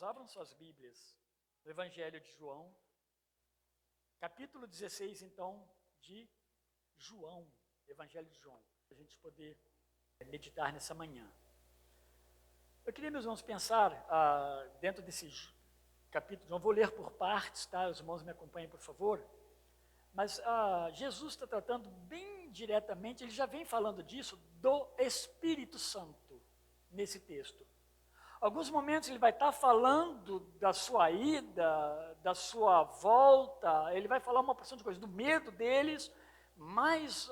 Abram suas Bíblias no Evangelho de João, capítulo 16, então, de João, Evangelho de João, para a gente poder meditar nessa manhã. Eu queria, meus irmãos, pensar dentro desse capítulo, não vou ler por partes, tá? Os irmãos me acompanhem, por favor. Mas Jesus está tratando bem diretamente, ele já vem falando disso, do Espírito Santo, nesse texto. Alguns momentos ele vai estar falando da sua ida, da sua volta, ele vai falar uma porção de coisas, do medo deles, mas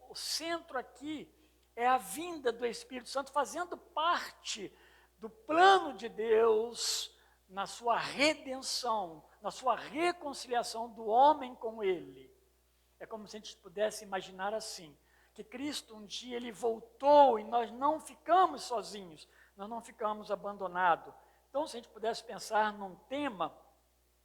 o centro aqui é a vinda do Espírito Santo, fazendo parte do plano de Deus na sua redenção, na sua reconciliação do homem com ele. É como se a gente pudesse imaginar assim, que Cristo um dia ele voltou e nós não ficamos sozinhos, nós não ficamos abandonados. Então, se a gente pudesse pensar num tema,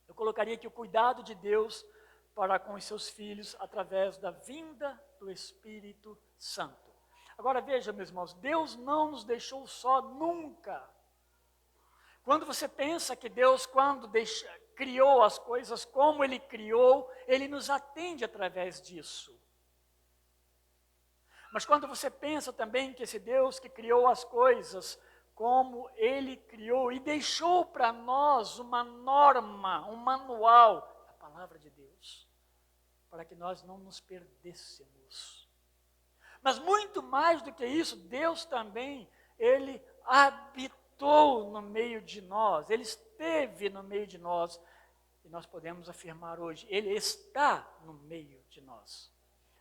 eu colocaria aqui o cuidado de Deus para com os seus filhos através da vinda do Espírito Santo. Agora veja, meus irmãos, Deus não nos deixou só nunca. Quando você pensa que Deus, quando criou as coisas como Ele criou, Ele nos atende através disso. Mas quando você pensa também que esse Deus que criou as coisas como Ele criou e deixou para nós uma norma, um manual, a palavra de Deus, para que nós não nos perdêssemos. Mas muito mais do que isso, Deus também, Ele habitou no meio de nós, Ele esteve no meio de nós, e nós podemos afirmar hoje, Ele está no meio de nós,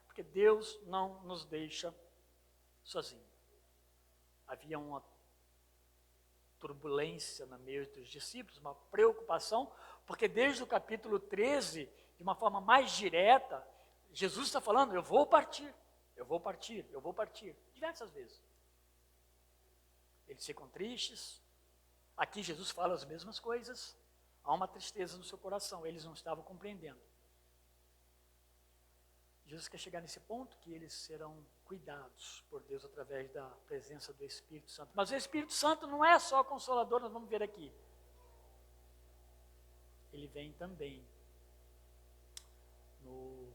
porque Deus não nos deixa sozinho. Havia uma turbulência no meio dos discípulos, uma preocupação, porque desde o capítulo 13, de uma forma mais direta, Jesus está falando, eu vou partir, eu vou partir, eu vou partir, diversas vezes. Eles ficam tristes, aqui Jesus fala as mesmas coisas, há uma tristeza no seu coração, eles não estavam compreendendo. Jesus quer chegar nesse ponto que eles serão cuidados por Deus através da presença do Espírito Santo. Mas o Espírito Santo não é só consolador, nós vamos ver aqui. Ele vem também no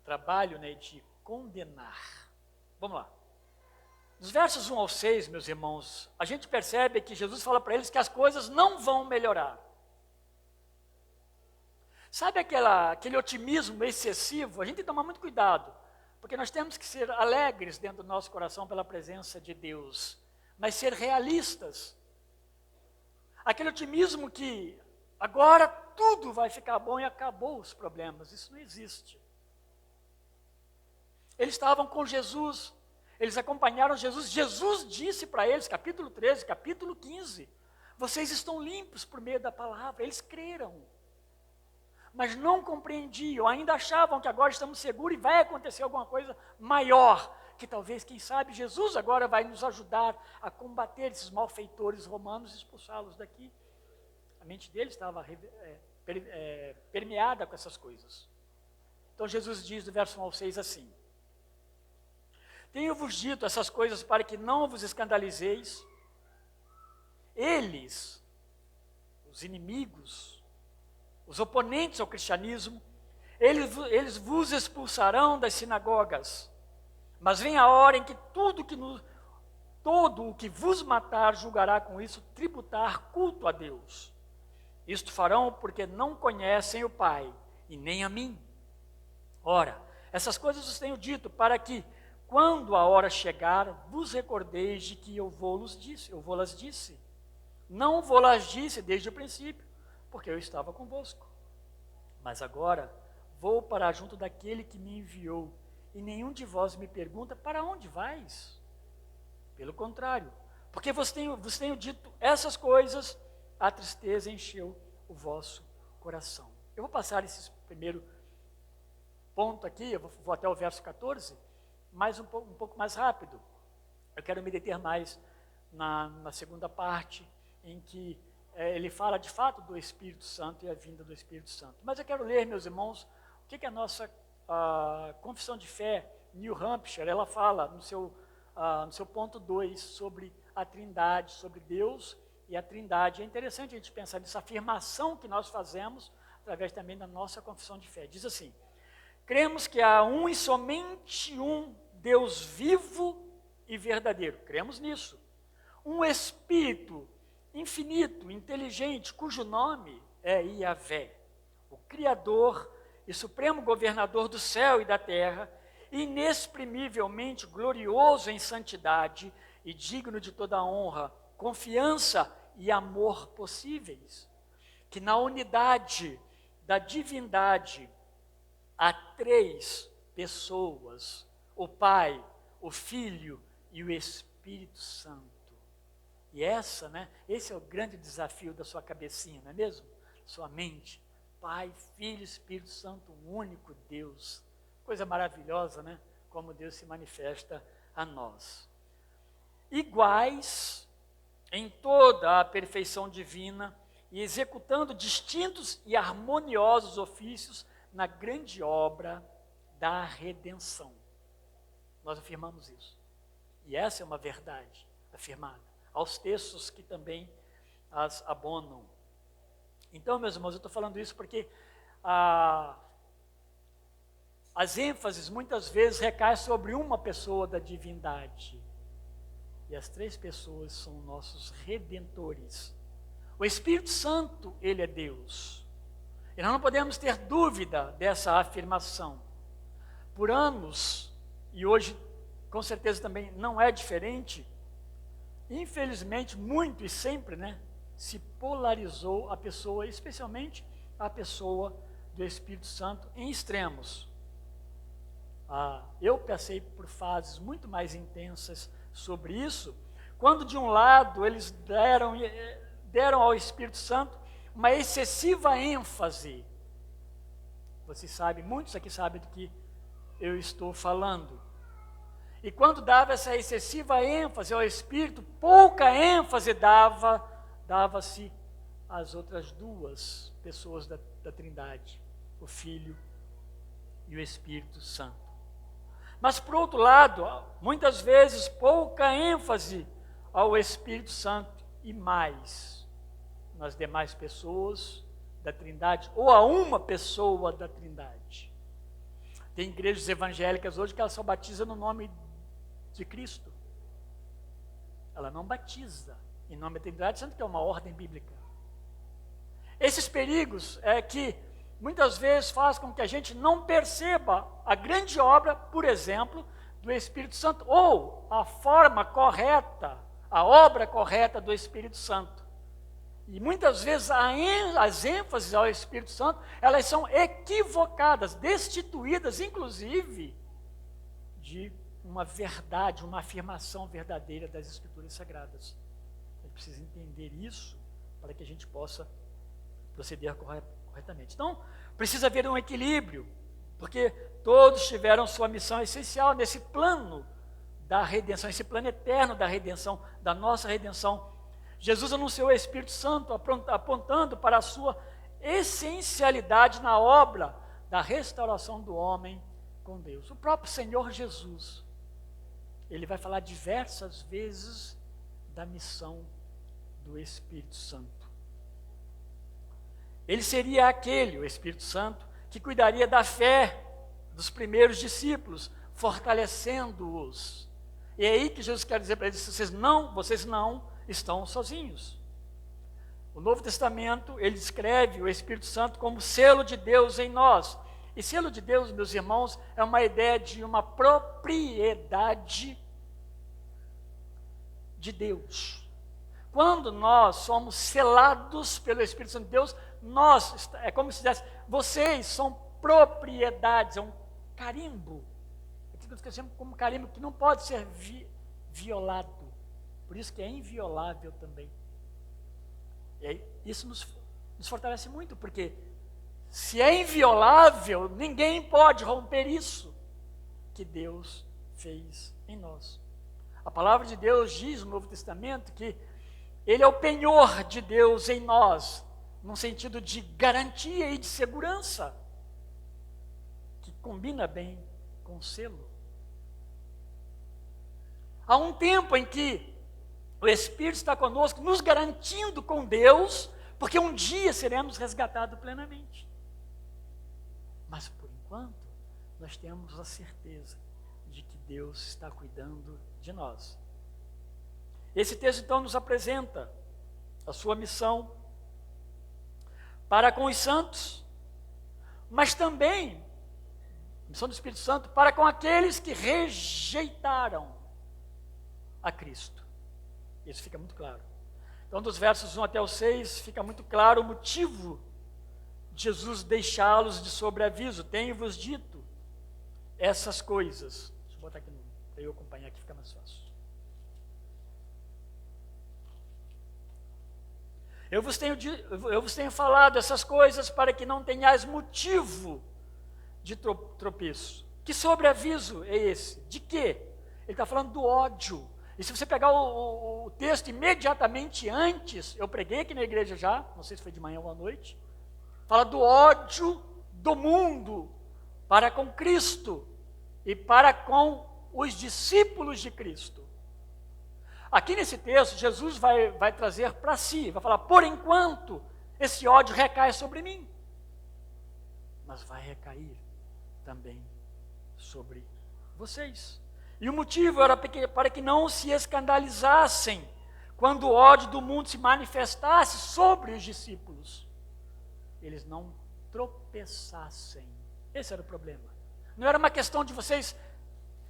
trabalho, né, de condenar. Vamos lá. Nos versos 1 ao 6, meus irmãos, a gente percebe que Jesus fala para eles que as coisas não vão melhorar. Sabe aquele otimismo excessivo? A gente tem que tomar muito cuidado, porque nós temos que ser alegres dentro do nosso coração pela presença de Deus, mas ser realistas. Aquele otimismo que agora tudo vai ficar bom e acabou os problemas, isso não existe. Eles estavam com Jesus, eles acompanharam Jesus, Jesus disse para eles, capítulo 13, capítulo 15, vocês estão limpos por meio da palavra, eles creram. Mas não compreendiam, ainda achavam que agora estamos seguros e vai acontecer alguma coisa maior, que talvez, quem sabe, Jesus agora vai nos ajudar a combater esses malfeitores romanos e expulsá-los daqui. A mente deles estava permeada com essas coisas. Então Jesus diz no verso 1 ao 6 assim, tenho-vos dito essas coisas para que não vos escandalizeis. Eles, os inimigos, os oponentes ao cristianismo, eles vos expulsarão das sinagogas. Mas vem a hora em que todo o que vos matar julgará com isso tributar culto a Deus. Isto farão porque não conhecem o Pai e nem a mim. Ora, essas coisas vos tenho dito para que, quando a hora chegar, vos recordeis de que eu vou-las disse. Não vou-las disse desde o princípio, porque eu estava convosco. Mas agora vou para junto daquele que me enviou, e nenhum de vós me pergunta, para onde vais? Pelo contrário, porque vos tenho dito essas coisas, a tristeza encheu o vosso coração. Eu vou passar esse primeiro ponto aqui, eu vou até o verso 14, mas um pouco mais rápido. Eu quero me deter mais na segunda parte, em que ele fala de fato do Espírito Santo e a vinda do Espírito Santo. Mas eu quero ler, meus irmãos, o que a nossa confissão de fé, New Hampshire, ela fala no seu ponto 2 sobre a Trindade, sobre Deus e a Trindade. É interessante a gente pensar nessa afirmação que nós fazemos através também da nossa confissão de fé. Diz assim: cremos que há um e somente um Deus vivo e verdadeiro. Cremos nisso. Um Espírito infinito, inteligente, cujo nome é Yahvé, o Criador e Supremo Governador do céu e da terra, inexprimivelmente glorioso em santidade e digno de toda honra, confiança e amor possíveis, que na unidade da divindade há três pessoas: o Pai, o Filho e o Espírito Santo. E esse é o grande desafio da sua cabecinha, não é mesmo? Sua mente. Pai, Filho, Espírito Santo, um único Deus. Coisa maravilhosa, né? Como Deus se manifesta a nós. Iguais em toda a perfeição divina e executando distintos e harmoniosos ofícios na grande obra da redenção. Nós afirmamos isso. E essa é uma verdade afirmada aos textos que também as abonam. Então, meus irmãos, eu estou falando isso porque as ênfases muitas vezes recaem sobre uma pessoa da divindade. E as três pessoas são nossos redentores. O Espírito Santo, ele é Deus. E nós não podemos ter dúvida dessa afirmação. Por anos, e hoje com certeza também não é diferente, infelizmente, muito e sempre, se polarizou a pessoa, especialmente a pessoa do Espírito Santo, em extremos. Eu passei por fases muito mais intensas sobre isso, quando de um lado eles deram ao Espírito Santo uma excessiva ênfase. Vocês sabem, muitos aqui sabem do que eu estou falando. E quando dava essa excessiva ênfase ao Espírito, pouca ênfase dava-se às outras duas pessoas da Trindade, o Filho e o Espírito Santo. Mas, por outro lado, muitas vezes pouca ênfase ao Espírito Santo e mais nas demais pessoas da Trindade, ou a uma pessoa da Trindade. Tem igrejas evangélicas hoje que elas só batizam no nome de Cristo. Ela não batiza em nome da Trindade, sendo que é uma ordem bíblica. Esses perigos é que muitas vezes faz com que a gente não perceba a grande obra, por exemplo, do Espírito Santo, ou a forma correta, a obra correta do Espírito Santo. E muitas vezes as ênfases ao Espírito Santo, elas são equivocadas, destituídas, inclusive, de uma verdade, uma afirmação verdadeira das Escrituras Sagradas. A gente precisa entender isso para que a gente possa proceder corretamente. Então, precisa haver um equilíbrio, porque todos tiveram sua missão essencial nesse plano da redenção, esse plano eterno da redenção, da nossa redenção. Jesus anunciou o Espírito Santo apontando para a sua essencialidade na obra da restauração do homem com Deus. O próprio Senhor Jesus, ele vai falar diversas vezes da missão do Espírito Santo. Ele seria aquele, o Espírito Santo, que cuidaria da fé dos primeiros discípulos, fortalecendo-os. E é aí que Jesus quer dizer para eles: vocês não estão sozinhos. O Novo Testamento, ele descreve o Espírito Santo como selo de Deus em nós. E selo de Deus, meus irmãos, é uma ideia de uma propriedade de Deus. Quando nós somos selados pelo Espírito Santo de Deus, é como se dissesse: vocês são propriedades, é um carimbo. Aquilo que nós conhecemos como carimbo, que não pode ser violado. Por isso que é inviolável também. E aí, isso nos fortalece muito, porque se é inviolável, ninguém pode romper isso que Deus fez em nós. A palavra de Deus diz no Novo Testamento que Ele é o penhor de Deus em nós, num sentido de garantia e de segurança, que combina bem com o selo. Há um tempo em que O Espírito está conosco, nos garantindo com Deus, porque um dia seremos resgatados plenamente. Mas por enquanto, nós temos a certeza de que Deus está cuidando de nós. Esse texto então nos apresenta a sua missão para com os santos, mas também a missão do Espírito Santo para com aqueles que rejeitaram a Cristo. Isso fica muito claro. Então, dos versos 1 até o 6, fica muito claro o motivo de Jesus deixá-los de sobreaviso. Tenho-vos dito essas coisas. Deixa eu botar aqui para eu acompanhar, aqui fica mais fácil. Eu vos tenho falado essas coisas para que não tenhais motivo de tropeço. Que sobreaviso é esse? De quê? Ele está falando do ódio. E se você pegar o texto imediatamente antes, eu preguei aqui na igreja já, não sei se foi de manhã ou à noite, fala do ódio do mundo para com Cristo e para com os discípulos de Cristo. Aqui nesse texto, Jesus vai trazer para si, vai falar, por enquanto, esse ódio recai sobre mim, mas vai recair também sobre vocês. E o motivo era para que não se escandalizassem quando o ódio do mundo se manifestasse sobre os discípulos. Eles não tropeçassem. Esse era o problema. Não era uma questão de vocês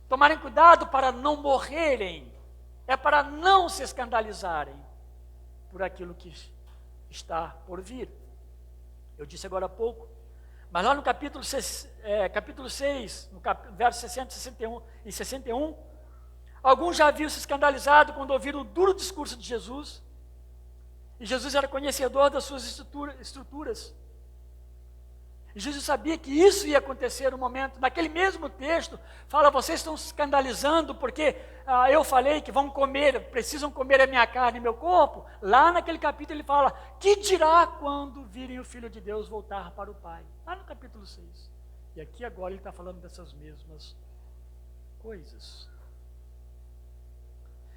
tomarem cuidado para não morrerem. É para não se escandalizarem por aquilo que está por vir. Eu disse agora há pouco, mas lá no capítulo 6, no verso 60 e 61, alguns já haviam se escandalizado quando ouviram o duro discurso de Jesus, e Jesus era conhecedor das suas estruturas. E Jesus sabia que isso ia acontecer no momento. Naquele mesmo texto, fala, vocês estão se escandalizando porque eu falei que vão comer, precisam comer a minha carne e meu corpo. Lá naquele capítulo ele fala, que dirá quando virem o Filho de Deus voltar para o Pai? Lá no capítulo 6. E aqui agora ele está falando dessas mesmas coisas.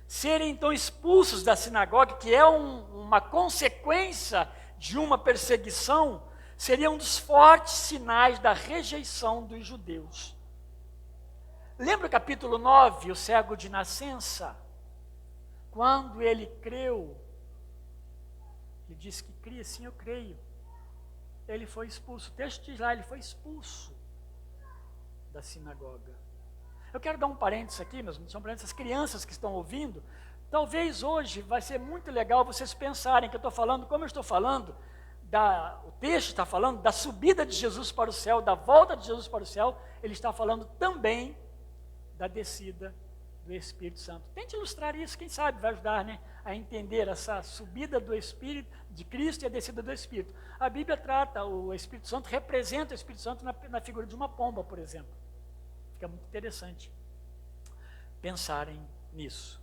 Serem então expulsos da sinagoga, que é uma consequência de uma perseguição, seria um dos fortes sinais da rejeição dos judeus. Lembra o capítulo 9, o cego de nascença? Quando ele creu, ele disse que cria, sim, eu creio. Ele foi expulso, o texto diz lá, ele foi expulso da sinagoga. Eu quero dar um parênteses aqui, mas são parênteses, as crianças que estão ouvindo, talvez hoje vai ser muito legal vocês pensarem que eu estou falando, como eu estou falando, o texto está falando da subida de Jesus para o céu, da volta de Jesus para o céu, ele está falando também da descida do Espírito Santo. Tente ilustrar isso, quem sabe vai ajudar, né, a entender essa subida do Espírito, de Cristo e a descida do Espírito. A Bíblia trata o Espírito Santo, representa o Espírito Santo na figura de uma pomba, por exemplo. Fica muito interessante pensarem nisso.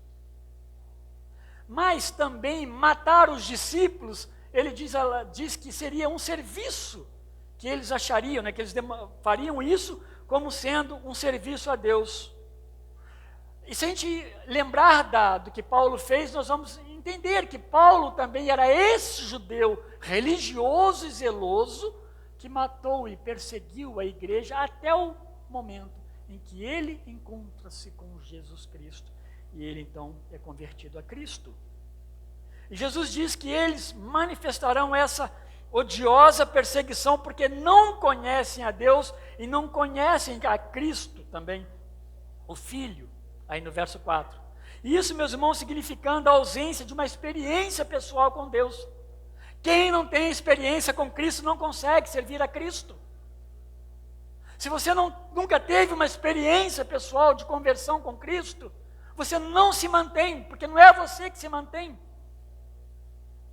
Mas também matar os discípulos, ele diz que seria um serviço que eles achariam, né, que eles fariam isso como sendo um serviço a Deus. E se a gente lembrar do que Paulo fez, nós vamos entender que Paulo também era esse judeu religioso e zeloso que matou e perseguiu a igreja até o momento em que ele encontra-se com Jesus Cristo e ele então é convertido a Cristo. E Jesus diz que eles manifestarão essa odiosa perseguição porque não conhecem a Deus e não conhecem a Cristo também, o Filho, aí no verso 4. E isso, meus irmãos, significando a ausência de uma experiência pessoal com Deus. Quem não tem experiência com Cristo não consegue servir a Cristo. Se você nunca teve uma experiência pessoal de conversão com Cristo, você não se mantém, porque não é você que se mantém.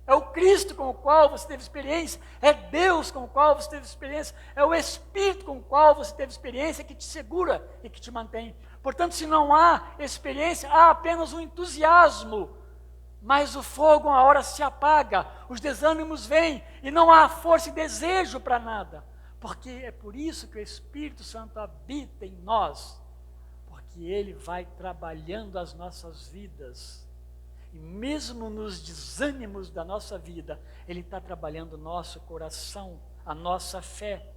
É o Cristo com o qual você teve experiência, é Deus com o qual você teve experiência, é o Espírito com o qual você teve experiência que te segura e que te mantém. Portanto, se não há experiência, há apenas um entusiasmo, mas o fogo uma hora se apaga, os desânimos vêm e não há força e desejo para nada. Porque é por isso que o Espírito Santo habita em nós, porque ele vai trabalhando as nossas vidas. E mesmo nos desânimos da nossa vida, Ele está trabalhando o nosso coração, a nossa fé.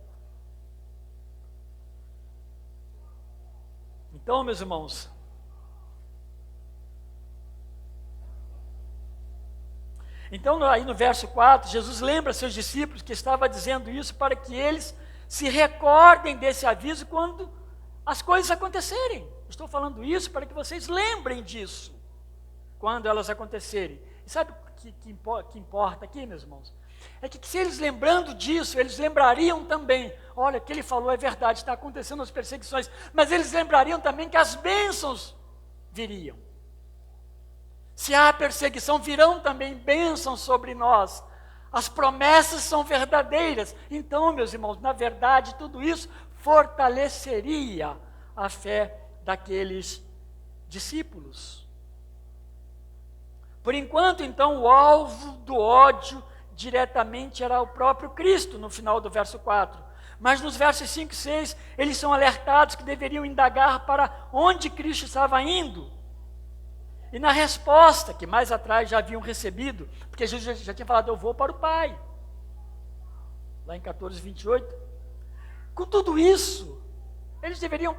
Então, meus irmãos, aí no verso 4, Jesus lembra seus discípulos que estava dizendo isso para que eles se recordem desse aviso quando as coisas acontecerem. Estou falando isso para que vocês lembrem disso quando elas acontecerem. E sabe o que importa aqui, meus irmãos? É que se eles lembrando disso, eles lembrariam também, olha, o que ele falou é verdade, está acontecendo as perseguições, mas eles lembrariam também que as bênçãos viriam. Se há perseguição, virão também bênçãos sobre nós. As promessas são verdadeiras. Então, meus irmãos, na verdade, tudo isso fortaleceria a fé daqueles discípulos. Por enquanto, então, o alvo do ódio diretamente era o próprio Cristo, no final do verso 4. Mas nos versos 5 e 6, eles são alertados que deveriam indagar para onde Cristo estava indo. E na resposta, que mais atrás já haviam recebido, porque Jesus já tinha falado, eu vou para o Pai. Lá em 14, 28. Com tudo isso, eles deveriam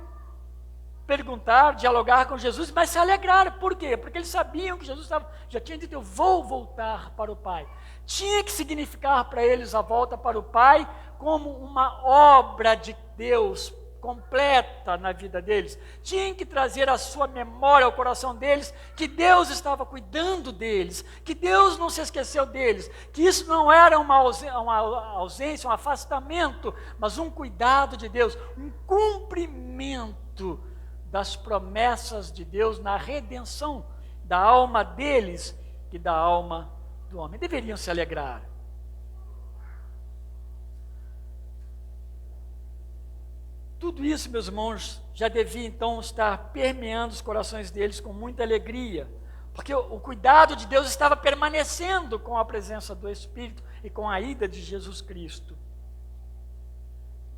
perguntar, dialogar com Jesus, mas se alegraram. Por quê? Porque eles sabiam que Jesus já tinha dito, eu vou voltar para o Pai. Tinha que significar para eles a volta para o Pai como uma obra de Deus completa na vida deles. Tinha que trazer a sua memória ao coração deles que Deus estava cuidando deles, que Deus não se esqueceu deles, que isso não era uma ausência, um afastamento, mas um cuidado de Deus, um cumprimento das promessas de Deus na redenção da alma deles e da alma do homem. Deveriam se alegrar. Tudo isso, meus irmãos, já devia então estar permeando os corações deles com muita alegria, porque o cuidado de Deus estava permanecendo com a presença do Espírito e com a ida de Jesus Cristo.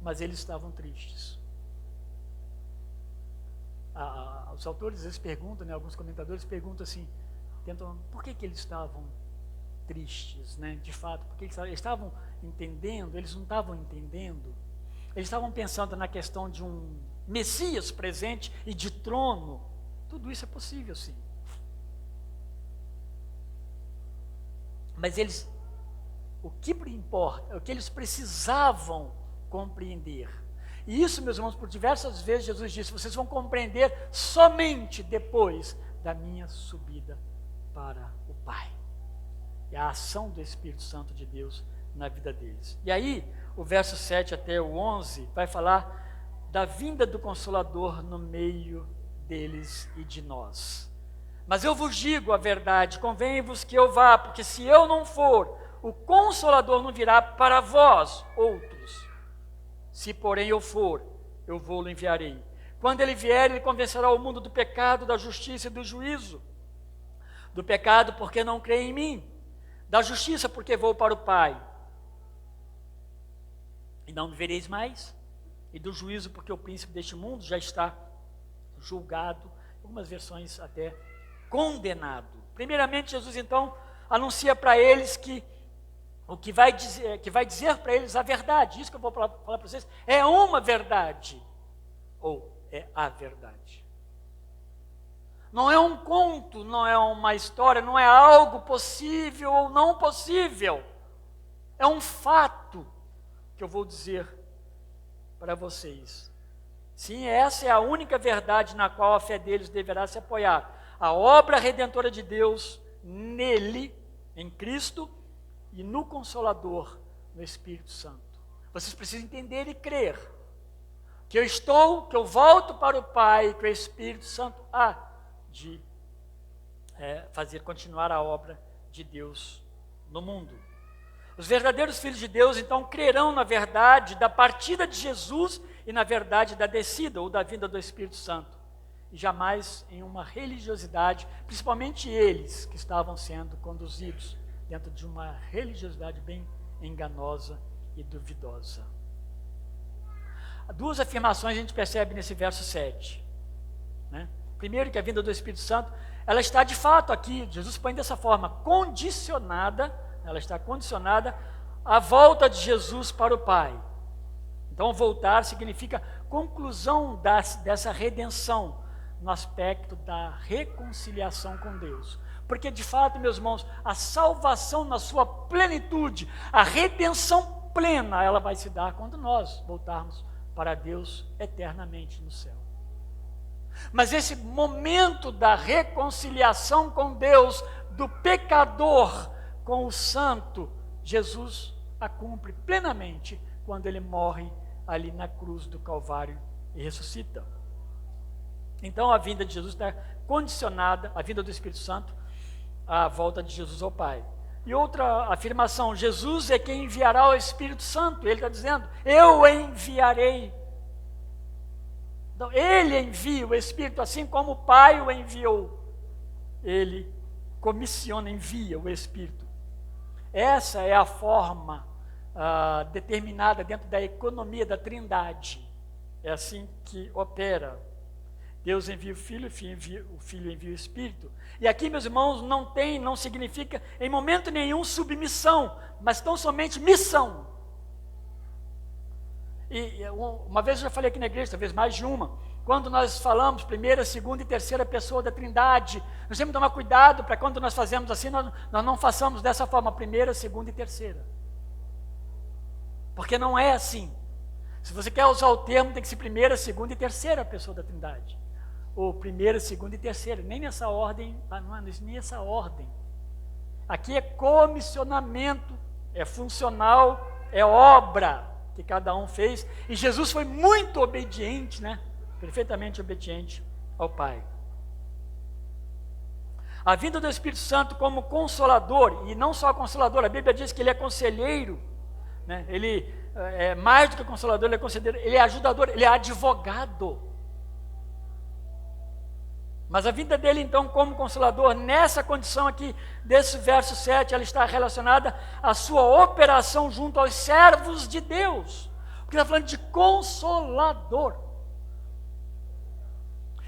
Mas eles estavam tristes. Os autores eles perguntam, alguns comentadores perguntam assim, por que eles estavam tristes, de fato, porque eles estavam entendendo, eles não estavam entendendo. Eles estavam pensando na questão de um Messias presente e de trono. Tudo isso é possível, sim. Mas o que importa, o que eles precisavam compreender. E isso, meus irmãos, por diversas vezes Jesus disse, vocês vão compreender somente depois da minha subida para o Pai. E a ação do Espírito Santo de Deus na vida deles. E aí, o verso 7 até o 11 vai falar da vinda do Consolador no meio deles e de nós. Mas eu vos digo a verdade, convém-vos que eu vá, porque se eu não for, o Consolador não virá para vós, outros. Se porém eu for, eu vou-lo enviarei. Quando ele vier, ele convencerá o mundo do pecado, da justiça e do juízo. Do pecado, porque não crê em mim. Da justiça, porque vou para o Pai. E não me vereis mais, e do juízo, porque o príncipe deste mundo já está julgado, algumas versões até condenado. Primeiramente, Jesus então anuncia para eles que vai dizer para eles a verdade. Isso que eu vou falar para vocês é uma verdade, ou é a verdade. Não é um conto, não é uma história, não é algo possível ou não possível. É um fato que eu vou dizer para vocês. Sim, essa é a única verdade na qual a fé deles deverá se apoiar. A obra redentora de Deus nele, em Cristo, e no Consolador, no Espírito Santo. Vocês precisam entender e crer que eu volto para o Pai, que o Espírito Santo há de fazer continuar a obra de Deus no mundo. Os verdadeiros filhos de Deus, então, crerão na verdade da partida de Jesus e na verdade da descida ou da vinda do Espírito Santo. E jamais em uma religiosidade, principalmente eles que estavam sendo conduzidos dentro de uma religiosidade bem enganosa e duvidosa. Duas afirmações a gente percebe nesse verso 7. Primeiro, que a vinda do Espírito Santo, ela está de fato aqui, Jesus põe dessa forma, condicionada, ela está condicionada à volta de Jesus para o Pai. Então, voltar significa conclusão dessa redenção, no aspecto da reconciliação com Deus. Porque, de fato, meus irmãos, a salvação na sua plenitude, a redenção plena, ela vai se dar quando nós voltarmos para Deus eternamente no céu. Mas esse momento da reconciliação com Deus, do pecador com o santo, Jesus a cumpre plenamente quando ele morre ali na cruz do Calvário e ressuscita. Então a vinda de Jesus está condicionada, a vinda do Espírito Santo, à volta de Jesus ao Pai. E outra afirmação, Jesus é quem enviará o Espírito Santo. Ele está dizendo, eu enviarei. Então, ele envia o Espírito, assim como o Pai o enviou. Ele comissiona, envia o Espírito. Essa é a forma determinada dentro da economia da Trindade. É assim que opera. Deus envia o Filho, o Filho envia o Espírito. E aqui, meus irmãos, não significa em momento nenhum submissão, mas tão somente missão. E uma vez eu já falei aqui na igreja, talvez mais de uma, quando nós falamos primeira, segunda e terceira pessoa da Trindade, nós temos que tomar cuidado para quando nós fazemos assim, nós não façamos dessa forma, primeira, segunda e terceira. Porque não é assim. Se você quer usar o termo, tem que ser primeira, segunda e terceira pessoa da Trindade. Ou primeira, segunda e terceira, nem nessa ordem, não é nem essa ordem. Aqui é comissionamento, é funcional, é obra que cada um fez, e Jesus foi muito obediente, né? Perfeitamente obediente ao Pai. A vinda do Espírito Santo como consolador, e não só consolador, a Bíblia diz que ele é conselheiro, né? Ele é mais do que consolador, ele é conselheiro, ele é ajudador, ele é advogado. Mas a vinda dele, então, como consolador, nessa condição aqui, desse verso 7, ela está relacionada à sua operação junto aos servos de Deus. Porque está falando de consolador.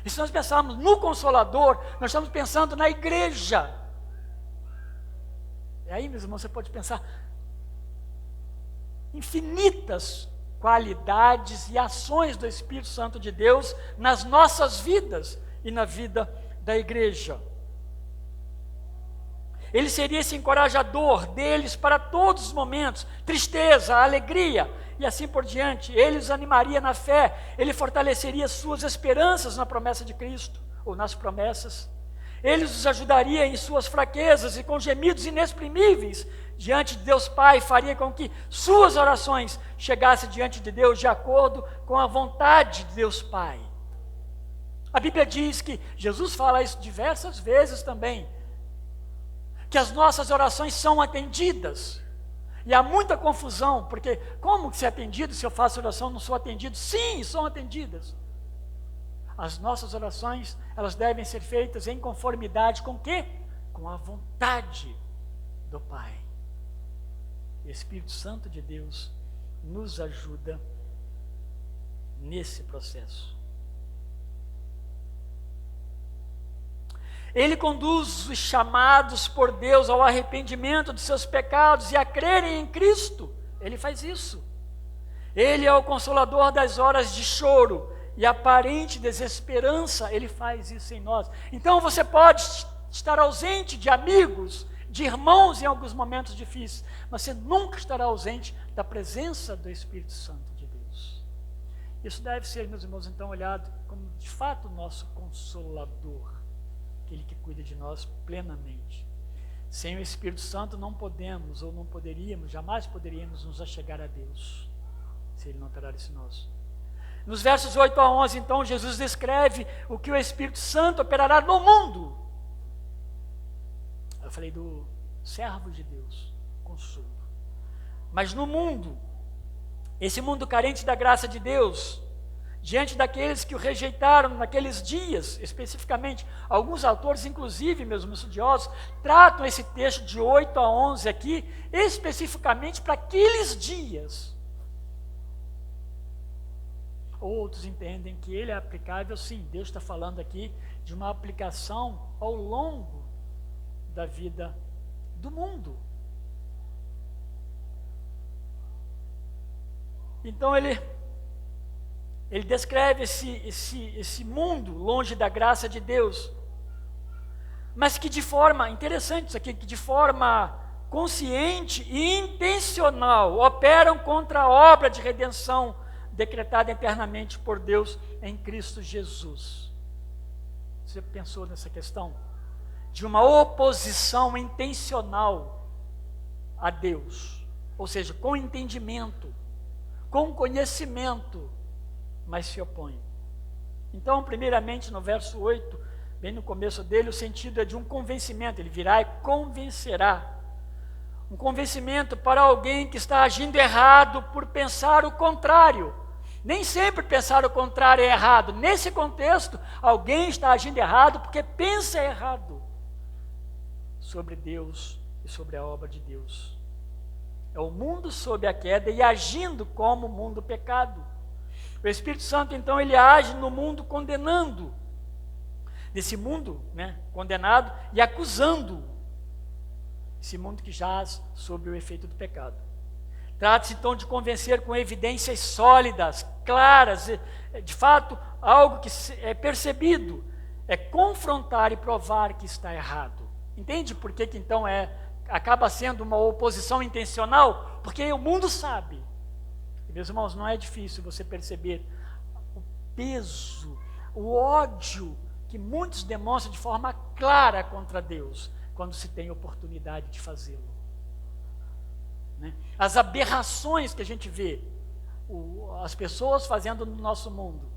E se nós pensarmos no consolador, nós estamos pensando na igreja. E aí, meus irmãos, você pode pensar infinitas qualidades e ações do Espírito Santo de Deus nas nossas vidas e na vida da igreja. Ele seria esse encorajador deles para todos os momentos, tristeza, alegria e assim por diante. Ele os animaria na fé, ele fortaleceria suas esperanças na promessa de Cristo, ou nas promessas. Ele os ajudaria em suas fraquezas e com gemidos inexprimíveis diante de Deus Pai, faria com que suas orações chegassem diante de Deus de acordo com a vontade de Deus Pai. A Bíblia diz que, Jesus fala isso diversas vezes também, que as nossas orações são atendidas. E há muita confusão, porque como ser atendido se eu faço oração e não sou atendido? Sim, são atendidas. As nossas orações, elas devem ser feitas em conformidade com o quê? Com a vontade do Pai. O Espírito Santo de Deus nos ajuda nesse processo. Ele conduz os chamados por Deus ao arrependimento de seus pecados e a crerem em Cristo. Ele faz isso. Ele é o consolador das horas de choro e aparente desesperança. Ele faz isso em nós. Então você pode estar ausente de amigos, de irmãos em alguns momentos difíceis, mas você nunca estará ausente da presença do Espírito Santo de Deus. Isso deve ser, meus irmãos, então olhado como de fato o nosso consolador. Aquele que cuida de nós plenamente. Sem o Espírito Santo não podemos, ou não poderíamos, jamais poderíamos nos achegar a Deus, se Ele não operar em nós. Nos versos 8 a 11, então, Jesus descreve o que o Espírito Santo operará no mundo. Eu falei do servo de Deus, consolo. Mas no mundo, esse mundo carente da graça de Deus, diante daqueles que o rejeitaram naqueles dias, especificamente, alguns autores, inclusive, meus estudiosos, tratam esse texto de 8 a 11 aqui, especificamente para aqueles dias. Outros entendem que ele é aplicável, sim. Deus está falando aqui de uma aplicação ao longo da vida do mundo. Então ele descreve esse mundo longe da graça de Deus, mas que de forma, interessante isso aqui, que de forma consciente e intencional operam contra a obra de redenção decretada eternamente por Deus em Cristo Jesus. Você pensou nessa questão? De uma oposição intencional a Deus, ou seja, com entendimento, com conhecimento, mas se opõe. Então, primeiramente, no verso 8, bem no começo dele, o sentido é de um convencimento. Ele virá e convencerá. Um convencimento para alguém que está agindo errado por pensar o contrário. Nem sempre pensar o contrário é errado. Nesse contexto, alguém está agindo errado porque pensa errado sobre Deus e sobre a obra de Deus. É o mundo sob a queda e agindo como o mundo pecado. O Espírito Santo, então, ele age no mundo condenando, nesse mundo, condenado, e acusando esse mundo que jaz sob o efeito do pecado. Trata-se, então, de convencer com evidências sólidas, claras, de fato, algo que é percebido, é confrontar e provar que está errado. Entende por que então acaba sendo uma oposição intencional? Porque o mundo sabe. E, meus irmãos, não é difícil você perceber o peso, o ódio que muitos demonstram de forma clara contra Deus, quando se tem oportunidade de fazê-lo. As aberrações que a gente vê, as pessoas fazendo no nosso mundo,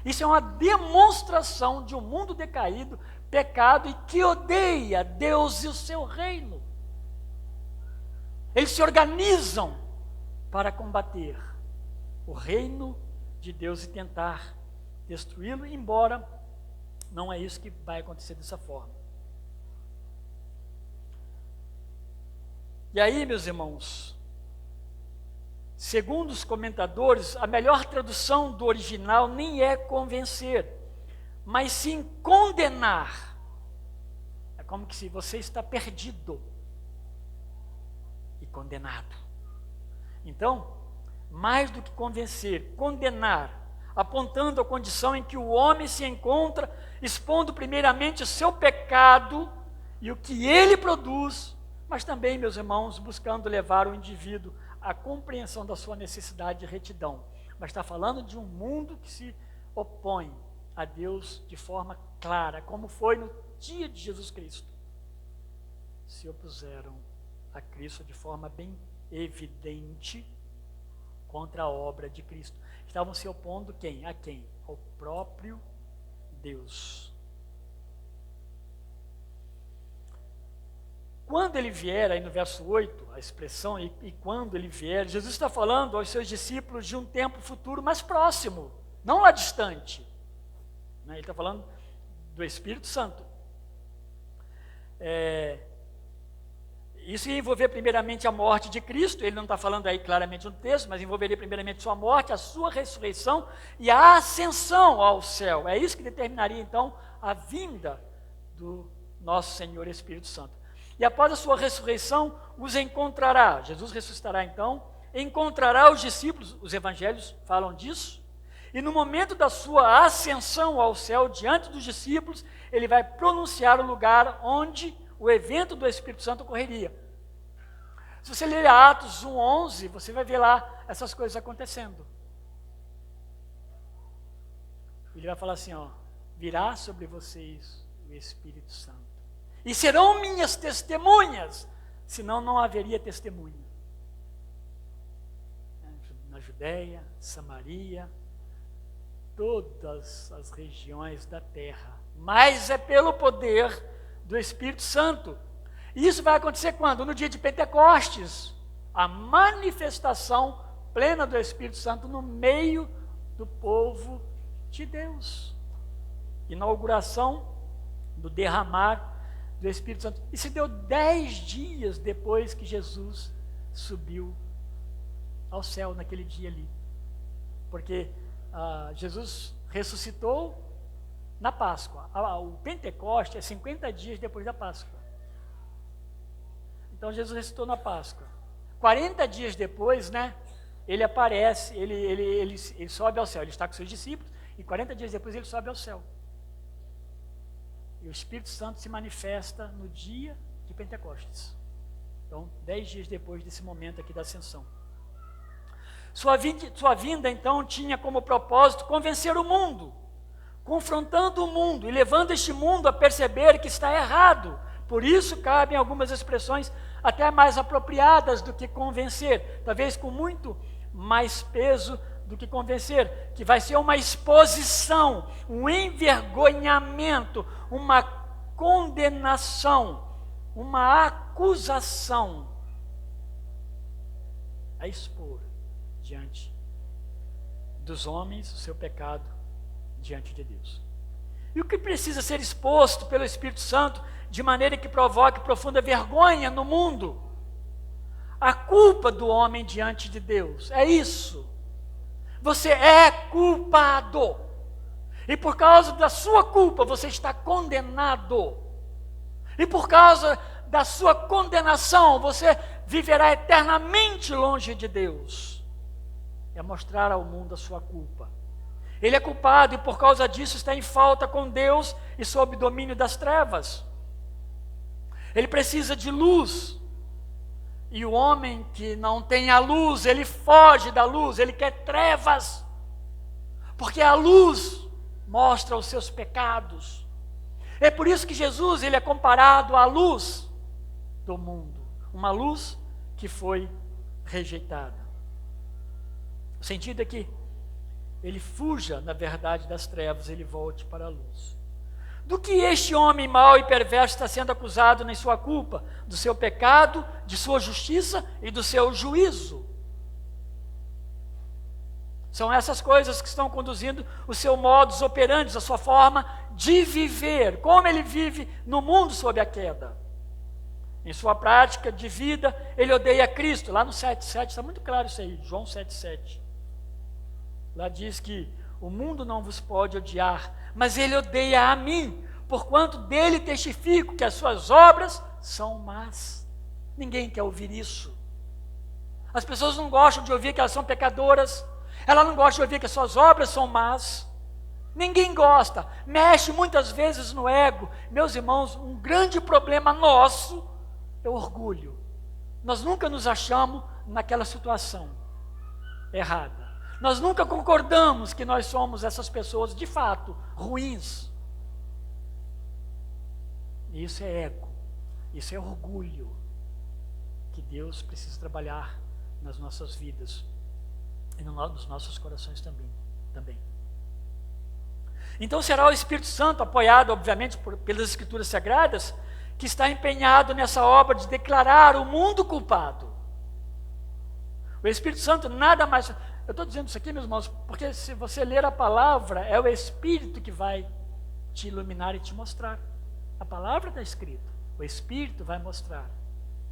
isso é uma demonstração de um mundo decaído, pecado e que odeia Deus e o seu reino. Eles se organizam para combater o reino de Deus e tentar destruí-lo, embora não é isso que vai acontecer dessa forma. E aí, meus irmãos, segundo os comentadores, a melhor tradução do original nem é convencer, mas sim condenar. É como que se você está perdido e condenado. Então, mais do que convencer, condenar, apontando a condição em que o homem se encontra, expondo primeiramente o seu pecado e o que ele produz, mas também, meus irmãos, buscando levar o indivíduo à compreensão da sua necessidade de retidão. Mas está falando de um mundo que se opõe a Deus de forma clara, como foi no dia de Jesus Cristo. Se opuseram a Cristo de forma bem evidente contra a obra de Cristo. Estavam se opondo quem? A quem? Ao próprio Deus. Quando ele vier, aí no verso 8, a expressão e quando ele vier, Jesus está falando aos seus discípulos de um tempo futuro mais próximo, não lá distante. Ele está falando do Espírito Santo. Isso ia envolver primeiramente a morte de Cristo, ele não está falando aí claramente no texto, mas envolveria primeiramente sua morte, a sua ressurreição e a ascensão ao céu. É isso que determinaria então a vinda do nosso Senhor Espírito Santo. E após a sua ressurreição, os encontrará. Jesus ressuscitará então, encontrará os discípulos, os evangelhos falam disso, e no momento da sua ascensão ao céu, diante dos discípulos, ele vai pronunciar o lugar onde o evento do Espírito Santo ocorreria. Se você ler Atos 1:11, você vai ver lá essas coisas acontecendo. Ele vai falar assim, virá sobre vocês o Espírito Santo. E serão minhas testemunhas, senão não haveria testemunha. Na Judéia, Samaria, todas as regiões da terra. Mas é pelo poder do Espírito Santo. E isso vai acontecer quando? No dia de Pentecostes. A manifestação plena do Espírito Santo no meio do povo de Deus. Inauguração do derramar do Espírito Santo. E se deu 10 dias depois que Jesus subiu ao céu naquele dia ali. Porque Jesus ressuscitou na Páscoa. O Pentecoste é 50 dias depois da Páscoa. Então Jesus ressuscitou na Páscoa. 40 dias depois, né, ele aparece, ele sobe ao céu. Ele está com seus discípulos e 40 dias depois ele sobe ao céu. E o Espírito Santo se manifesta no dia de Pentecostes. Então, 10 dias depois desse momento aqui da ascensão. Sua vinda, então, tinha como propósito convencer o mundo, confrontando o mundo e levando este mundo a perceber que está errado. Por isso, cabem algumas expressões até mais apropriadas do que convencer, talvez com muito mais peso do que convencer, que vai ser uma exposição, um envergonhamento, uma condenação, uma acusação a expor diante dos homens o seu pecado diante de Deus. E o que precisa ser exposto pelo Espírito Santo de maneira que provoque profunda vergonha no mundo? A culpa do homem diante de Deus. É isso. Você é culpado. E por causa da sua culpa você está condenado. E por causa da sua condenação você viverá eternamente longe de Deus. É mostrar ao mundo a sua culpa. Ele é culpado e por causa disso está em falta com Deus e sob domínio das trevas. Ele precisa de luz. E o homem que não tem a luz, ele foge da luz, ele quer trevas. Porque a luz mostra os seus pecados. É por isso que Jesus ele é comparado à luz do mundo. Uma luz que foi rejeitada. O sentido é que ele fuja, na verdade, das trevas, ele volte para a luz. Do que este homem mau e perverso está sendo acusado em sua culpa? Do seu pecado, de sua justiça e do seu juízo. São essas coisas que estão conduzindo o seu modus operandi, a sua forma de viver, como ele vive no mundo sob a queda. Em sua prática de vida, ele odeia Cristo. Lá no 7,7 está muito claro isso aí, João 7,7. Lá diz que o mundo não vos pode odiar, mas ele odeia a mim, porquanto dele testifico que as suas obras são más. Ninguém quer ouvir isso. As pessoas não gostam de ouvir que elas são pecadoras, elas não gostam de ouvir que as suas obras são más. Ninguém gosta, mexe muitas vezes no ego. Meus irmãos, um grande problema nosso é o orgulho. Nós nunca nos achamos naquela situação errada. Nós nunca concordamos que nós somos essas pessoas, de fato, ruins. E isso é ego, isso é orgulho, que Deus precisa trabalhar nas nossas vidas e nos nossos corações também. Então será o Espírito Santo, apoiado, obviamente, pelas Escrituras Sagradas, que está empenhado nessa obra de declarar o mundo culpado. O Espírito Santo nada mais... Eu estou dizendo isso aqui, meus irmãos, porque se você ler a palavra, é o Espírito que vai te iluminar e te mostrar. A palavra está escrita, o Espírito vai mostrar.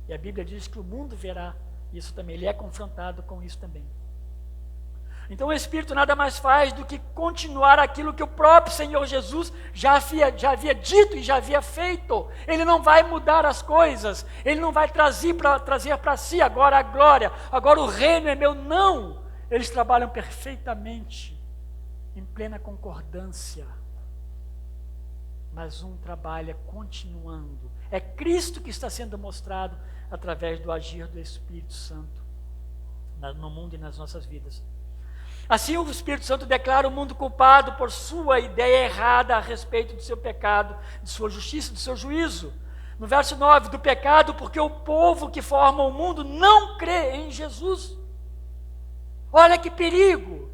E a Bíblia diz que o mundo verá isso também, ele é confrontado com isso também. Então o Espírito nada mais faz do que continuar aquilo que o próprio Senhor Jesus já havia dito e já havia feito. Ele não vai mudar as coisas, ele não vai trazer para si agora a glória, agora o reino é meu, não. Eles trabalham perfeitamente, em plena concordância. Mas um trabalha continuando. É Cristo que está sendo mostrado através do agir do Espírito Santo no mundo e nas nossas vidas. Assim o Espírito Santo declara o mundo culpado por sua ideia errada a respeito do seu pecado, de sua justiça, do seu juízo. No verso 9, do pecado, porque o povo que forma o mundo não crê em Jesus. Olha que perigo,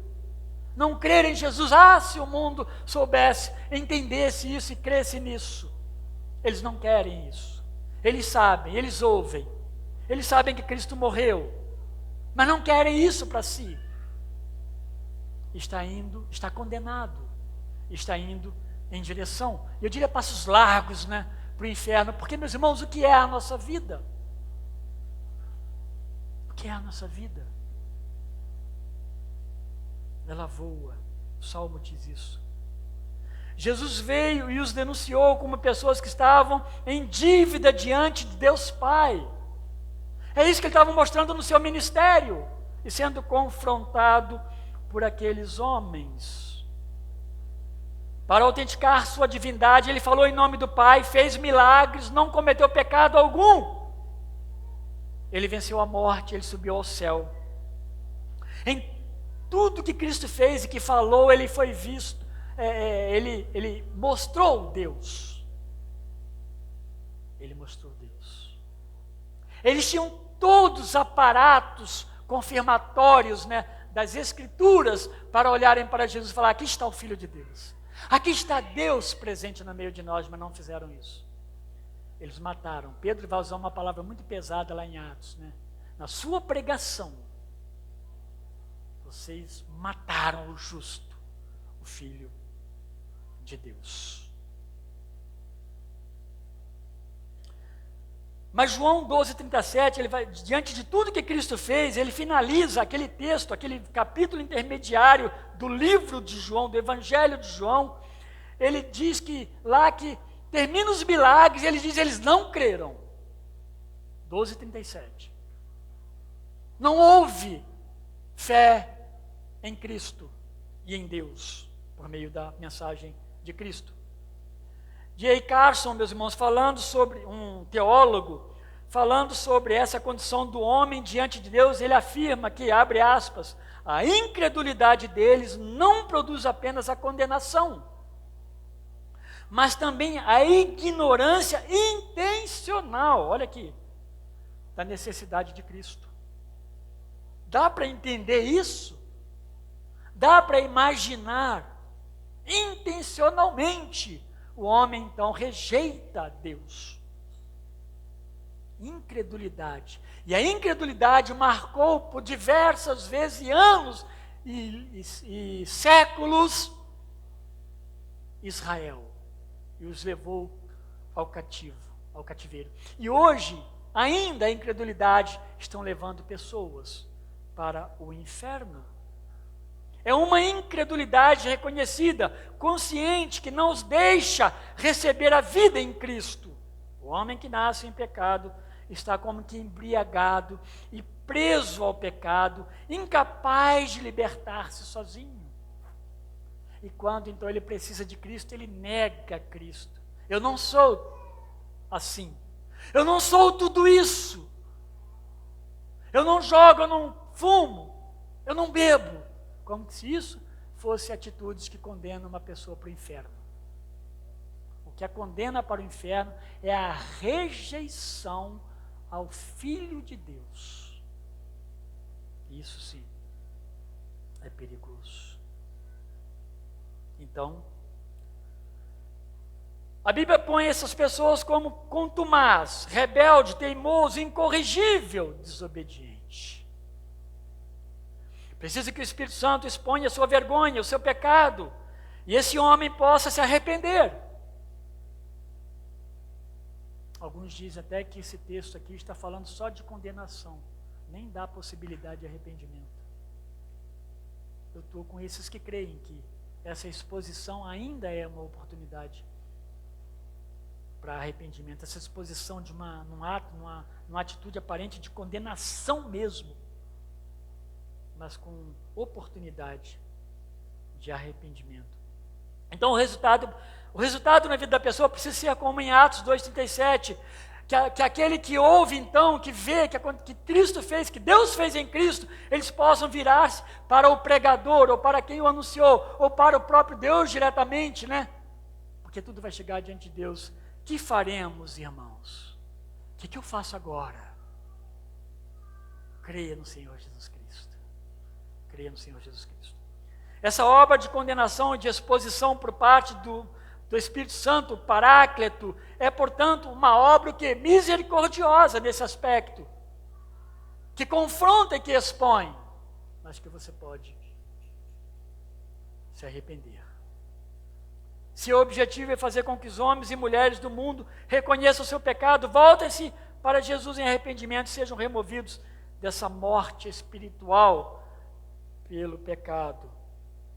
não crer em Jesus. Se o mundo soubesse, entendesse isso e cresce nisso. Eles não querem isso. Eles sabem, eles ouvem. Eles sabem que Cristo morreu, mas não querem isso para si. Está condenado, está indo em direção, eu diria passos largos, para o inferno. Porque, meus irmãos, o que é a nossa vida? O que é a nossa vida? Ela voa, O Salmo diz isso. Jesus veio e os denunciou como pessoas que estavam em dívida diante de Deus Pai. É isso que ele estava mostrando no seu ministério e sendo confrontado por aqueles homens. Para autenticar sua divindade, ele falou em nome do Pai, fez milagres, não cometeu pecado algum. Ele venceu a morte, ele subiu ao céu. Em tudo que Cristo fez e que falou, ele foi visto, ele mostrou Deus. Ele mostrou Deus. Eles tinham todos aparatos confirmatórios, das Escrituras para olharem para Jesus e falar: aqui está o Filho de Deus. Aqui está Deus presente no meio de nós, mas não fizeram isso. Eles mataram. Pedro vai usar uma palavra muito pesada lá em Atos, Na sua pregação, vocês mataram o justo, o Filho de Deus. Mas João 12:37, ele vai, diante de tudo que Cristo fez, ele finaliza aquele texto, aquele capítulo intermediário do livro de João, do Evangelho de João. Ele diz que lá que termina os milagres, ele diz: eles não creram. 12:37. Não houve fé em Cristo e em Deus, por meio da mensagem de Cristo. J.I. Carson, meus irmãos, falando sobre um teólogo, falando sobre essa condição do homem diante de Deus, ele afirma que, abre aspas, a incredulidade deles não produz apenas a condenação, mas também a ignorância intencional, olha aqui, da necessidade de Cristo. Dá para entender isso? Dá para imaginar intencionalmente o homem então rejeita Deus. Incredulidade. E a incredulidade marcou por diversas vezes, e anos e séculos, Israel. E os levou ao cativeiro. E hoje, ainda a incredulidade estão levando pessoas para o inferno. É uma incredulidade reconhecida, consciente, que não os deixa receber a vida em Cristo. O homem que nasce em pecado está como que embriagado e preso ao pecado, incapaz de libertar-se sozinho. E quando então ele precisa de Cristo, ele nega Cristo. Eu não sou assim. Eu não sou tudo isso. Eu não jogo, eu não fumo, eu não bebo. Como se isso fosse atitudes que condenam uma pessoa para o inferno. O que a condena para o inferno é a rejeição ao Filho de Deus. Isso sim é perigoso. Então, a Bíblia põe essas pessoas como contumaz, rebelde, teimoso, incorrigível, desobediente. Precisa que o Espírito Santo exponha a sua vergonha, o seu pecado, e esse homem possa se arrepender. Alguns dizem até que esse texto aqui está falando só de condenação, nem dá possibilidade de arrependimento. Eu estou com esses que creem que essa exposição ainda é uma oportunidade para arrependimento, essa exposição de numa atitude aparente de condenação mesmo, mas com oportunidade de arrependimento. Então o resultado na vida da pessoa precisa ser como em Atos 2:37, que aquele que ouve então, que vê que Cristo fez, que Deus fez em Cristo, eles possam virar-se para o pregador, ou para quem o anunciou, ou para o próprio Deus diretamente, Porque tudo vai chegar diante de Deus. Que faremos, irmãos? O que eu faço agora? Creia no Senhor Jesus Cristo. Creia no Senhor Jesus Cristo. Essa obra de condenação e de exposição por parte do Espírito Santo, o Paráclito, é, portanto, uma obra que é misericordiosa nesse aspecto, que confronta e que expõe, mas que você pode se arrepender. Se o objetivo é fazer com que os homens e mulheres do mundo reconheçam o seu pecado, voltem-se para Jesus em arrependimento e sejam removidos dessa morte espiritual pelo pecado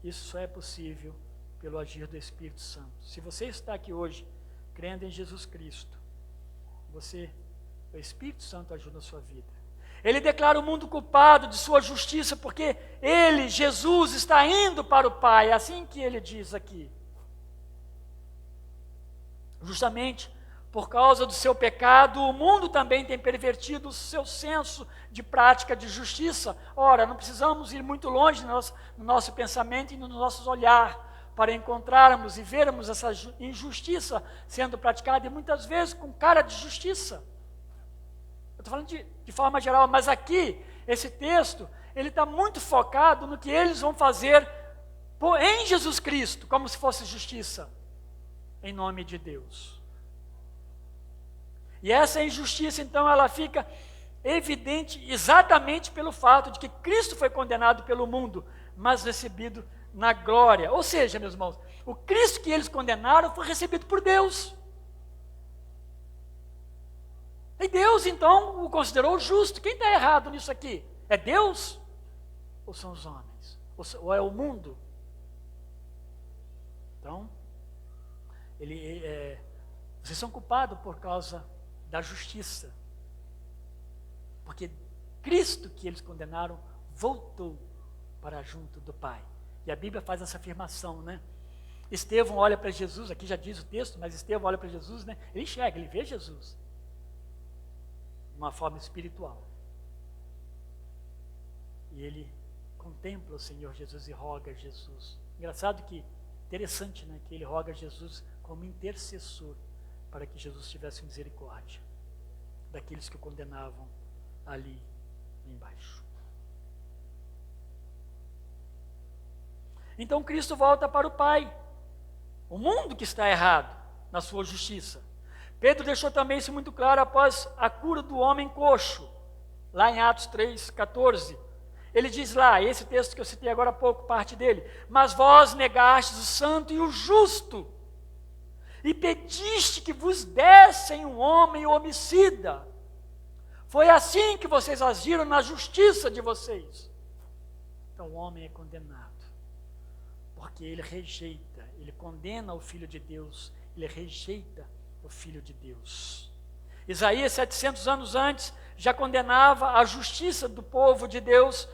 isso só é possível pelo agir do Espírito Santo. Se você está aqui hoje, crendo em Jesus Cristo, o Espírito Santo ajuda a sua vida. Ele declara o mundo culpado de sua justiça, porque ele, Jesus, está indo para o Pai, é assim que ele diz aqui. Justamente por causa do seu pecado, o mundo também tem pervertido o seu senso de prática de justiça. Ora, não precisamos ir muito longe no nosso pensamento e no nosso olhar para encontrarmos e vermos essa injustiça sendo praticada, e muitas vezes com cara de justiça. Eu estou falando de forma geral, mas aqui, esse texto, ele está muito focado no que eles vão fazer em Jesus Cristo, como se fosse justiça, em nome de Deus. E essa injustiça, então, ela fica evidente exatamente pelo fato de que Cristo foi condenado pelo mundo, mas recebido na glória. Ou seja, meus irmãos, o Cristo que eles condenaram foi recebido por Deus. E Deus, então, o considerou justo. Quem está errado nisso aqui? É Deus? Ou são os homens? Ou é o mundo? Então, vocês são culpados por causa da justiça. Porque Cristo que eles condenaram voltou para junto do Pai. E a Bíblia faz essa afirmação, né? Estevão olha para Jesus, aqui já diz o texto, mas Estevão olha para Jesus, né? Ele enxerga, ele vê Jesus. De uma forma espiritual. E ele contempla o Senhor Jesus e roga a Jesus. Engraçado que, interessante, né? Que ele roga a Jesus como intercessor para que Jesus tivesse misericórdia daqueles que o condenavam ali embaixo. Então Cristo volta para o Pai. O mundo que está errado na sua justiça. Pedro deixou também isso muito claro após a cura do homem coxo, lá em Atos 3,14. Ele diz lá, esse texto que eu citei agora há pouco, parte dele: mas vós negastes o santo e o justo, e pediste que vos dessem um homem homicida. Foi assim que vocês agiram na justiça de vocês. Então o homem é condenado, porque ele rejeita, ele condena o Filho de Deus, ele rejeita o Filho de Deus. Isaías, 700 anos antes, já condenava a justiça do povo de Deus,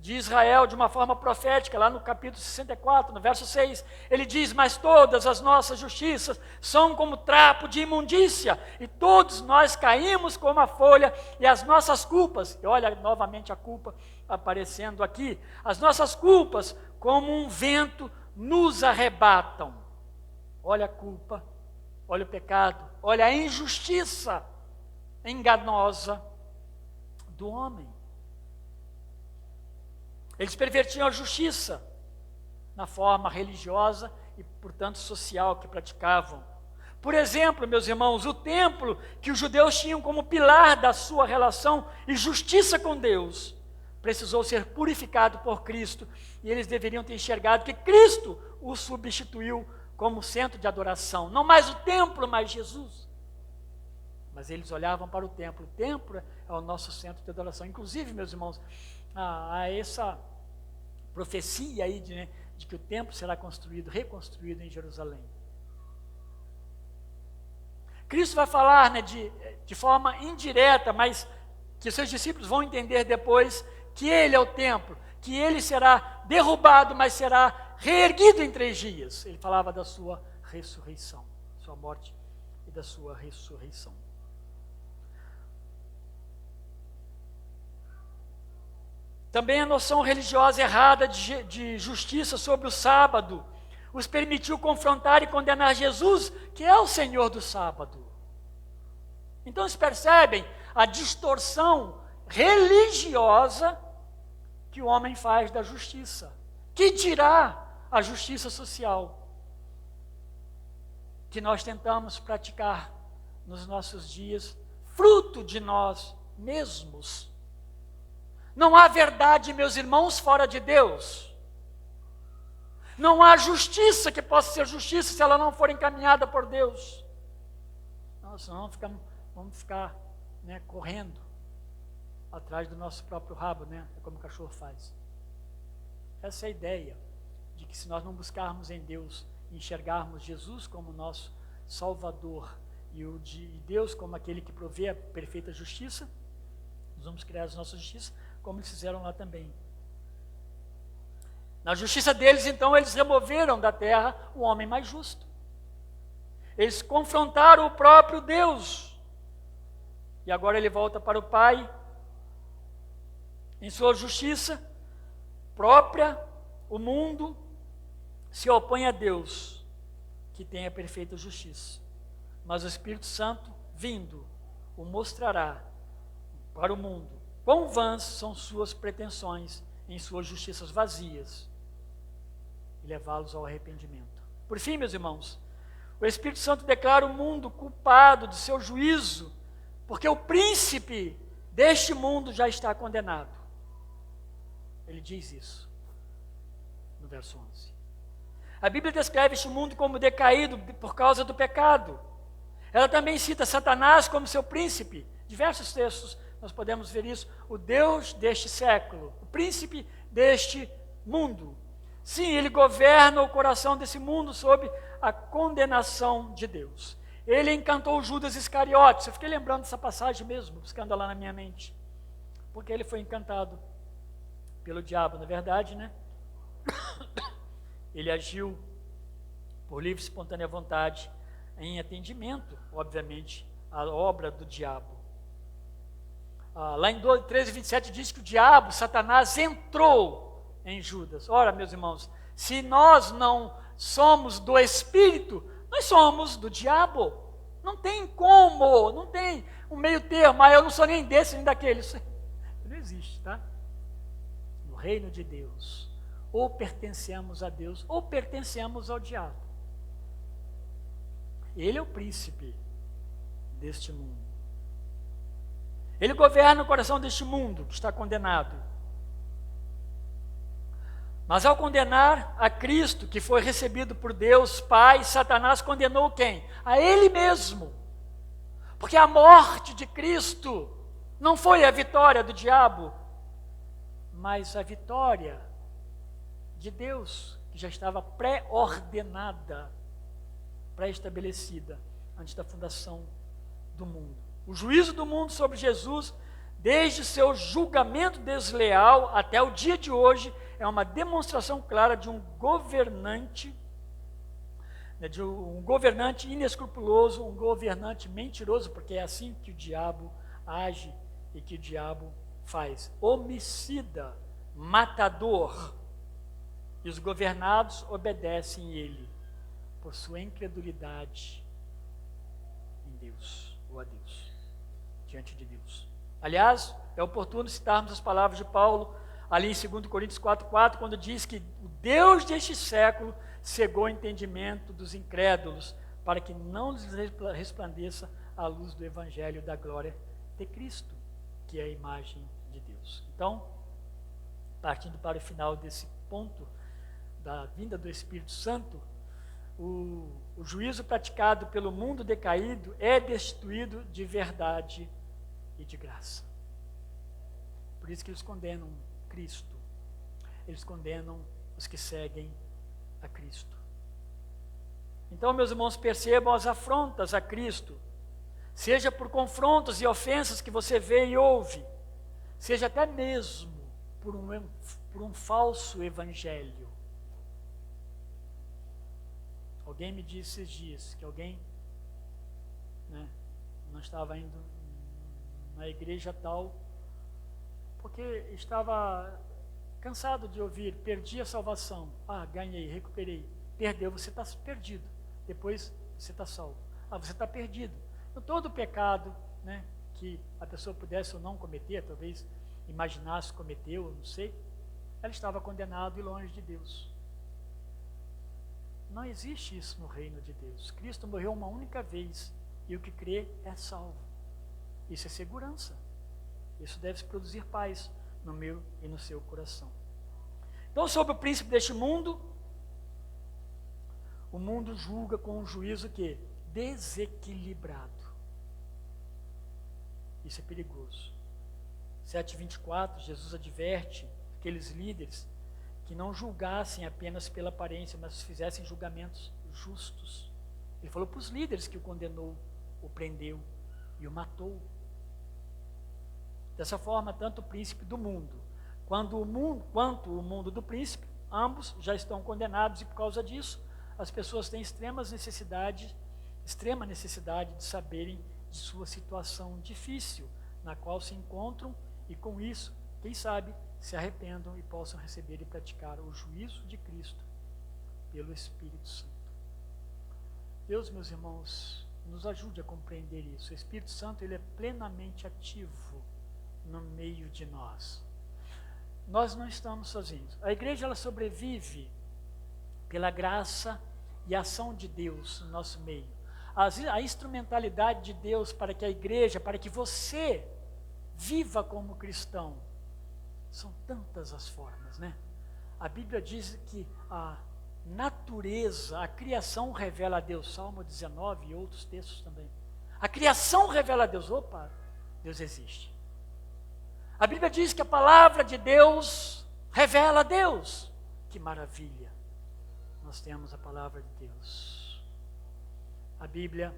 de Israel, de uma forma profética, lá no capítulo 64, no verso 6, ele diz: mas todas as nossas justiças são como trapo de imundícia, e todos nós caímos como a folha, e as nossas culpas, e olha novamente a culpa aparecendo aqui, as nossas culpas como um vento nos arrebatam. Olha a culpa, olha o pecado, olha a injustiça enganosa do homem. Eles pervertiam a justiça na forma religiosa e, portanto, social que praticavam. Por exemplo, meus irmãos, o templo que os judeus tinham como pilar da sua relação e justiça com Deus, precisou ser purificado por Cristo, e eles deveriam ter enxergado que Cristo o substituiu como centro de adoração. Não mais o templo, mas Jesus. Mas eles olhavam para o templo é o nosso centro de adoração. Inclusive, meus irmãos, há essa profecia aí de que o templo será reconstruído em Jerusalém. Cristo vai falar de forma indireta, mas que seus discípulos vão entender depois, que ele é o templo, que ele será derrubado, mas será reerguido em 3 dias. Ele falava da sua ressurreição, sua morte e da sua ressurreição. Também a noção religiosa errada de justiça sobre o sábado os permitiu confrontar e condenar Jesus, que é o Senhor do sábado. Então, vocês percebem a distorção religiosa que o homem faz da justiça. Que dirá a justiça social que nós tentamos praticar nos nossos dias, fruto de nós mesmos. Não há verdade, meus irmãos, fora de Deus. Não há justiça que possa ser justiça se ela não for encaminhada por Deus. Senão vamos ficar correndo atrás do nosso próprio rabo, como o cachorro faz. Essa é a ideia de que se nós não buscarmos em Deus, enxergarmos Jesus como nosso Salvador e o de Deus como aquele que provê a perfeita justiça, nós vamos criar a nossa justiça, como eles fizeram lá também. Na justiça deles, então, eles removeram da terra o homem mais justo. Eles confrontaram o próprio Deus. E agora ele volta para o Pai, em sua justiça própria, o mundo se opõe a Deus, que tem a perfeita justiça. Mas o Espírito Santo, vindo, o mostrará para o mundo quão vãs são suas pretensões em suas justiças vazias e levá-los ao arrependimento. Por fim, meus irmãos, o Espírito Santo declara o mundo culpado de seu juízo, porque o príncipe deste mundo já está condenado. Ele diz isso no verso 11. A Bíblia descreve este mundo como decaído por causa do pecado. Ela também cita Satanás como seu príncipe. Diversos textos nós podemos ver isso. O Deus deste século, o príncipe deste mundo. Sim, ele governa o coração desse mundo sob a condenação de Deus. Ele encantou Judas Iscariotes. Eu fiquei lembrando dessa passagem mesmo, buscando lá na minha mente. Porque ele foi encantado pelo diabo, na verdade, né? Ele agiu por livre e espontânea vontade, em atendimento, obviamente, à obra do diabo. Lá em 13:27 diz que o diabo, Satanás, entrou em Judas. Ora, meus irmãos, se nós não somos do Espírito, nós somos do diabo. Não tem como, não tem um meio termo. Eu não sou nem desse nem daquele. Isso não existe, tá? No reino de Deus, ou pertencemos a Deus, ou pertencemos ao diabo. Ele é o príncipe deste mundo. Ele governa o coração deste mundo que está condenado. Mas ao condenar a Cristo, que foi recebido por Deus Pai, Satanás condenou quem? A ele mesmo. Porque a morte de Cristo não foi a vitória do diabo, mas a vitória de Deus, que já estava pré-ordenada, pré-estabelecida, antes da fundação do mundo. O juízo do mundo sobre Jesus, desde seu julgamento desleal até o dia de hoje, é uma demonstração clara de um governante inescrupuloso, um governante mentiroso, porque é assim que o diabo age e que o diabo faz. Homicida, matador. E os governados obedecem ele por sua incredulidade em Deus, ou a Deus, diante de Deus. Aliás, é oportuno citarmos as palavras de Paulo, ali em 2 Coríntios 4:4, quando diz que o Deus deste século cegou o entendimento dos incrédulos, para que não lhes resplandeça a luz do Evangelho da glória de Cristo, que é a imagem de Deus. Então, partindo para o final desse ponto da vinda do Espírito Santo, o juízo praticado pelo mundo decaído é destituído de verdade e de graça. Por isso que eles condenam Cristo. Eles condenam os que seguem a Cristo. Então, meus irmãos, percebam as afrontas a Cristo, seja por confrontos e ofensas que você vê e ouve, seja até mesmo por um falso evangelho. Alguém me disse esses dias que alguém não estava indo na igreja tal, porque estava cansado de ouvir, perdi a salvação, ganhei, recuperei, perdeu, você está perdido, depois você está salvo, você está perdido. Então, todo pecado que a pessoa pudesse ou não cometer, talvez imaginasse cometeu, não sei, ela estava condenada e longe de Deus. Não existe isso no reino de Deus. Cristo morreu uma única vez e o que crê é salvo. Isso é segurança. Isso deve produzir paz no meu e no seu coração. Então, sobre o príncipe deste mundo, o mundo julga com um juízo que desequilibrado. Isso é perigoso. 7:24, Jesus adverte aqueles líderes que não julgassem apenas pela aparência, mas fizessem julgamentos justos. Ele falou para os líderes que o condenou, o prendeu e o matou. Dessa forma, tanto o príncipe do mundo, quanto o mundo do príncipe, ambos já estão condenados, e por causa disso, as pessoas têm extrema necessidade de saberem de sua situação difícil, na qual se encontram, e com isso, quem sabe, se arrependam e possam receber e praticar o juízo de Cristo pelo Espírito Santo. Deus, meus irmãos, nos ajude a compreender isso. O Espírito Santo, ele é plenamente ativo no meio de nós. Nós não estamos sozinhos. A igreja, ela sobrevive pela graça e ação de Deus no nosso meio. A instrumentalidade de Deus para que a igreja, para que você viva como cristão, são tantas as formas, né? A Bíblia diz que a natureza, a criação revela a Deus. Salmo 19 e outros textos também. A criação revela a Deus. Opa, Deus existe. A Bíblia diz que a palavra de Deus revela a Deus. Que maravilha! Nós temos a palavra de Deus. A Bíblia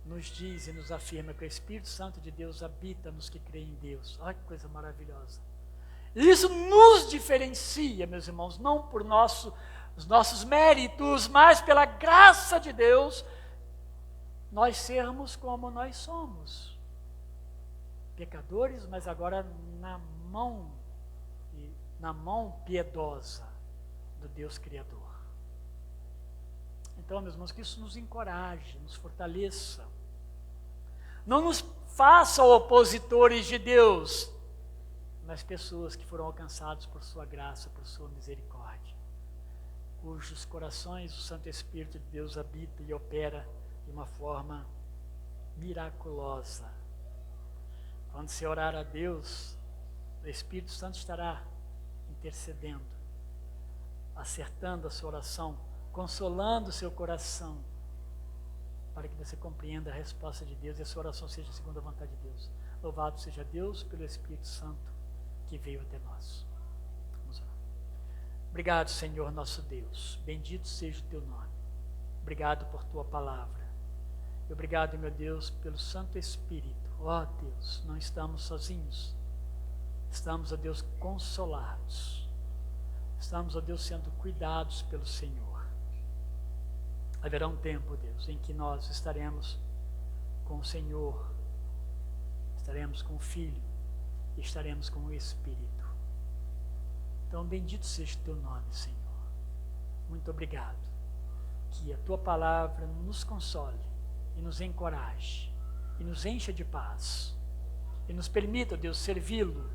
nos diz e nos afirma que o Espírito Santo de Deus habita nos que creem em Deus. Olha que coisa maravilhosa. Isso nos diferencia, meus irmãos, não por os nossos méritos, mas pela graça de Deus, nós sermos como nós somos. Pecadores, mas agora na mão piedosa do Deus Criador. Então, meus irmãos, que isso nos encoraje, nos fortaleça. Não nos faça opositores de Deus, mas pessoas que foram alcançadas por sua graça, por sua misericórdia, cujos corações o Santo Espírito de Deus habita e opera de uma forma miraculosa. Quando você orar a Deus, o Espírito Santo estará intercedendo, acertando a sua oração, consolando o seu coração, para que você compreenda a resposta de Deus e a sua oração seja segundo a vontade de Deus. Louvado seja Deus pelo Espírito Santo que veio até nós. Vamos orar. Obrigado, Senhor nosso Deus. Bendito seja o teu nome. Obrigado por tua palavra. E obrigado, meu Deus, pelo Santo Espírito. Ó Deus, não estamos sozinhos. Estamos, ó Deus, consolados. Estamos, ó Deus, sendo cuidados pelo Senhor. Haverá um tempo, Deus, em que nós estaremos com o Senhor, estaremos com o Filho, e estaremos com o Espírito. Então, bendito seja o teu nome, Senhor. Muito obrigado. Que a tua palavra nos console e nos encoraje e nos encha de paz e nos permita, Deus, servi-lo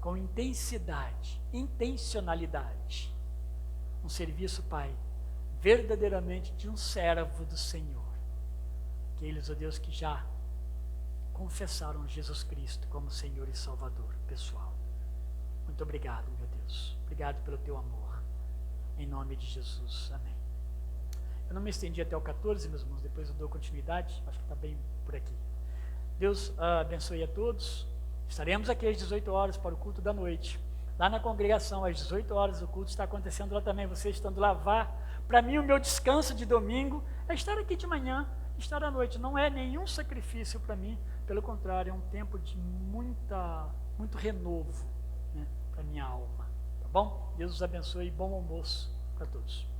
com intencionalidade. Um serviço, Pai, verdadeiramente de um servo do Senhor. Aqueles, ó Deus, que já confessaram Jesus Cristo como Senhor e Salvador pessoal. Muito obrigado, meu Deus. Obrigado pelo teu amor. Em nome de Jesus. Amém. Eu não me estendi até o 14, meus irmãos, depois eu dou continuidade. Acho que está bem por aqui. Deus abençoe a todos. Estaremos aqui às 18 horas para o culto da noite. Lá na congregação, às 18 horas, o culto está acontecendo lá também. Você estando lá, vá. Para mim, o meu descanso de domingo é estar aqui de manhã, estar à noite. Não é nenhum sacrifício para mim. Pelo contrário, é um tempo de muito renovo, né, para a minha alma. Tá bom? Deus os abençoe e bom almoço para todos.